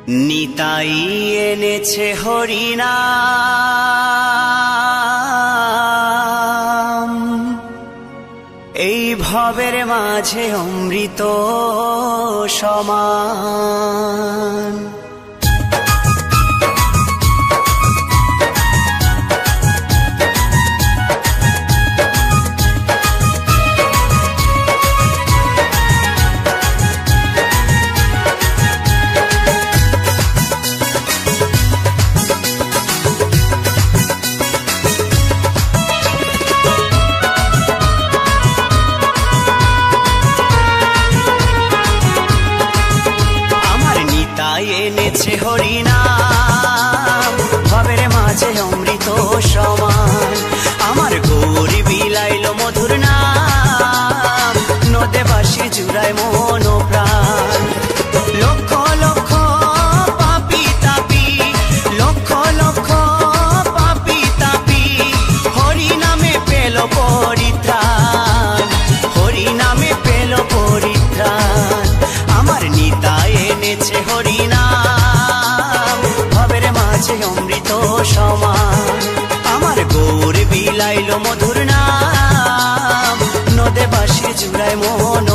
নিতাই এনেছে হরিনাম, এই ভবের মাঝে অমৃত সমান। এনেছে হরিনাম, ভবের মাঝে অমৃত সমান। আমার গৌরী বিলাইল মধুর নাম, নদে বাসি জুড়ায় মন প্রাণ। লক্ষ লক্ষ পাপি তাপি, লক্ষ লক্ষ পাপি তাপি, হরিনামে পেল পরিত্রাণ, হরিনামে পেল পরিত্রাণ। আমার নিতাই এনেছে হরিনাম, ভবের মাঝে অমৃত সমান। আমার গৌর বিলাইল মধুর নাম, নদে বাসি জুড়ায় মন